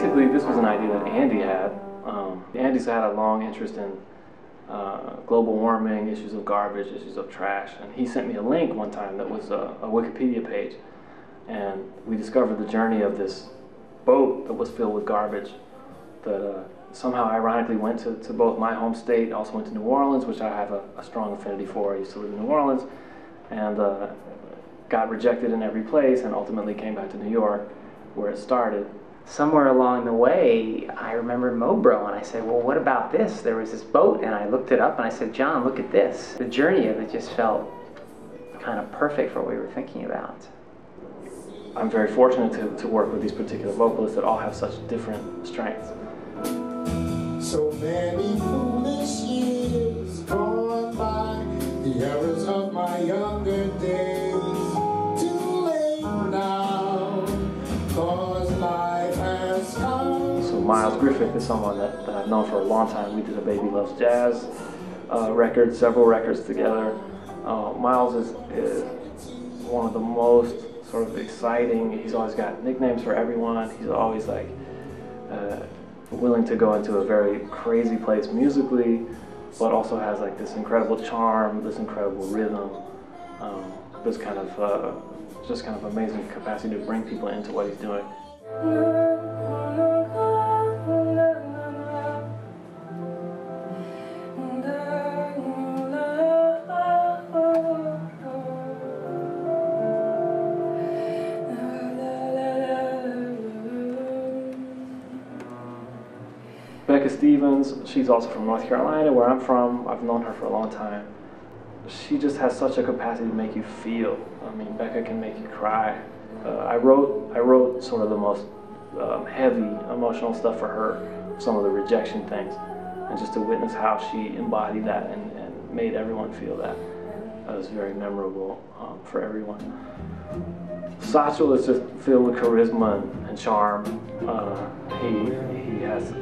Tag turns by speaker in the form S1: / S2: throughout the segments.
S1: basically, this was an idea that Andy had. Andy's had a long interest in global warming, issues of garbage, issues of trash, and he sent me a link one time that was a Wikipedia page, and we discovered the journey of this boat that was filled with garbage that somehow ironically went to both my home state, also went to New Orleans, which I have a strong affinity for. I used to live in New Orleans, and got rejected in every place, and ultimately came back to New York, where it started.
S2: Somewhere along the way, I remembered Mobro, and I said, well, what about this? There was this boat, and I looked it up, and I said, John, look at this. The journey of it just felt kind of perfect for what we were thinking about.
S1: I'm very fortunate to work with these particular vocalists that all have such different strengths.
S3: So many foolish years gone by, the errors of my younger days. Too late now, 'cause life has come.
S1: So Miles Griffith is someone that I've known for a long time. We did a Baby Loves Jazz record, several records together. Miles is one of the most sort of exciting. He's always got nicknames for everyone. He's always like willing to go into a very crazy place musically, but also has like this incredible charm, this incredible rhythm, this kind of just kind of amazing capacity to bring people into what he's doing. Becca Stevens, she's also from North Carolina, where I'm from. I've known her for a long time. She just has such a capacity to make you feel. I mean, Becca can make you cry. I wrote sort of the most heavy emotional stuff for her, some of the rejection things, and just to witness how she embodied that and made everyone feel that. That was very memorable for everyone. Satchel is just filled with charisma and charm. He has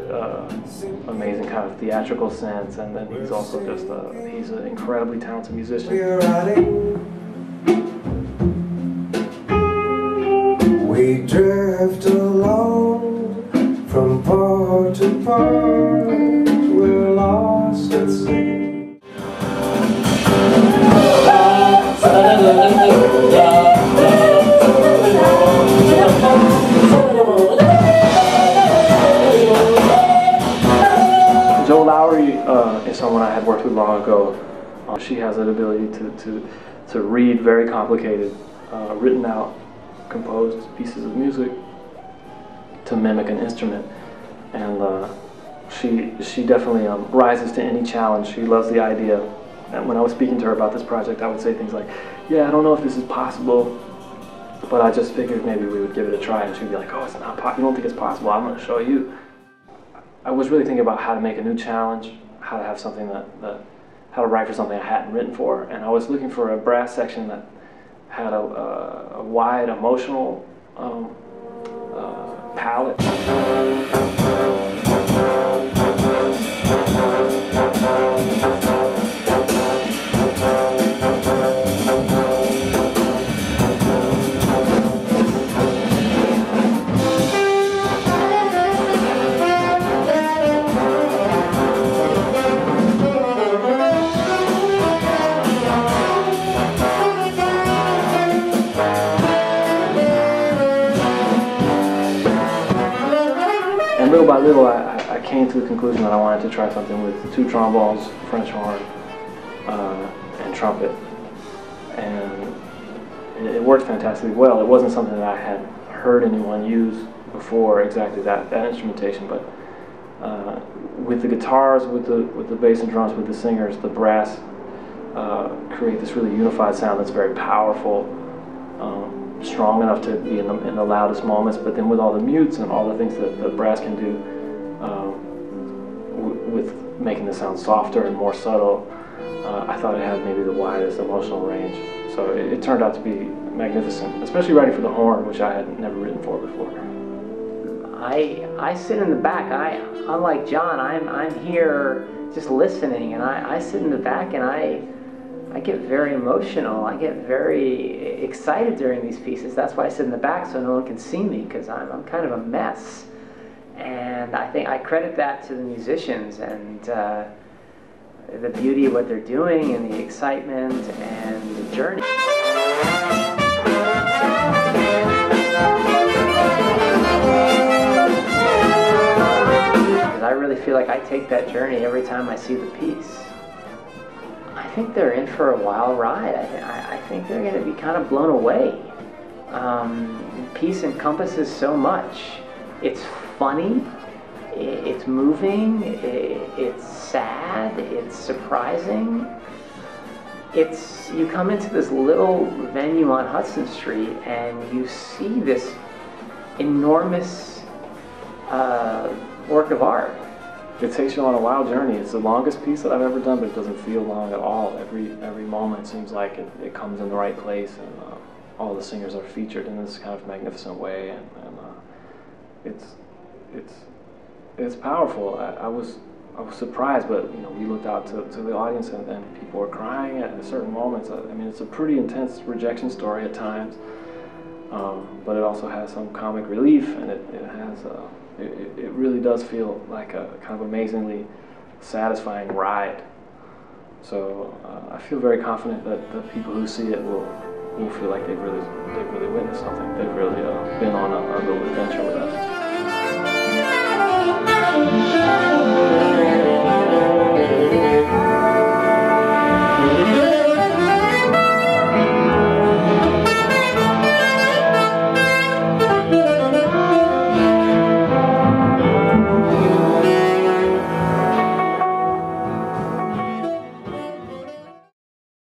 S1: amazing kind of theatrical sense, and then he's also just he's an incredibly talented musician.
S3: We drift along from part to part. We're lost at sea.
S1: Is someone I had worked with long ago. She has an ability to read very complicated, written out, composed pieces of music to mimic an instrument, and she definitely rises to any challenge. She loves the idea. And when I was speaking to her about this project, I would say things like, "Yeah, I don't know if this is possible, but I just figured maybe we would give it a try." And she'd be like, "Oh, it's not possible. You don't think it's possible? I'm going to show you." I was really thinking about how to make a new challenge, how to have something how to write for something I hadn't written for, and I was looking for a brass section that had a wide emotional palette. Little by little, I came to the conclusion that I wanted to try something with 2 trombones, French horn, and trumpet. And it worked fantastically well. It wasn't something that I had heard anyone use before, exactly that instrumentation, but with the guitars, with the bass and drums, with the singers, the brass create this really unified sound that's very powerful. Strong enough to be in the loudest moments, but then with all the mutes and all the things that the brass can do with making the sound softer and more subtle, I thought it had maybe the widest emotional range. So it turned out to be magnificent, especially writing for the horn, which I had never written for before.
S2: I sit in the back. Unlike John, I'm here just listening, and I sit in the back, and I get very emotional. I get very excited during these pieces. That's why I sit in the back, so no one can see me, because I'm kind of a mess. And I think I credit that to the musicians and the beauty of what they're doing and the excitement and the journey. Because I really feel like I take that journey every time I see the piece. I think they're in for a wild ride. I think they're going to be kind of blown away. Piece encompasses so much. It's funny, it's moving, it's sad, it's surprising. You come into this little venue on Hudson Street and you see this enormous work of art.
S1: It takes you on a wild journey. It's the longest piece that I've ever done, but it doesn't feel long at all. Every moment seems like it comes in the right place, and all the singers are featured in this kind of magnificent way, and it's powerful. I was surprised, but we looked out to the audience, and people were crying at certain moments. I mean, it's a pretty intense rejection story at times, but it also has some comic relief, and it really does feel like a kind of amazingly satisfying ride. So I feel very confident that the people who see it will feel like they've really witnessed something. They've really been on a little adventure with us.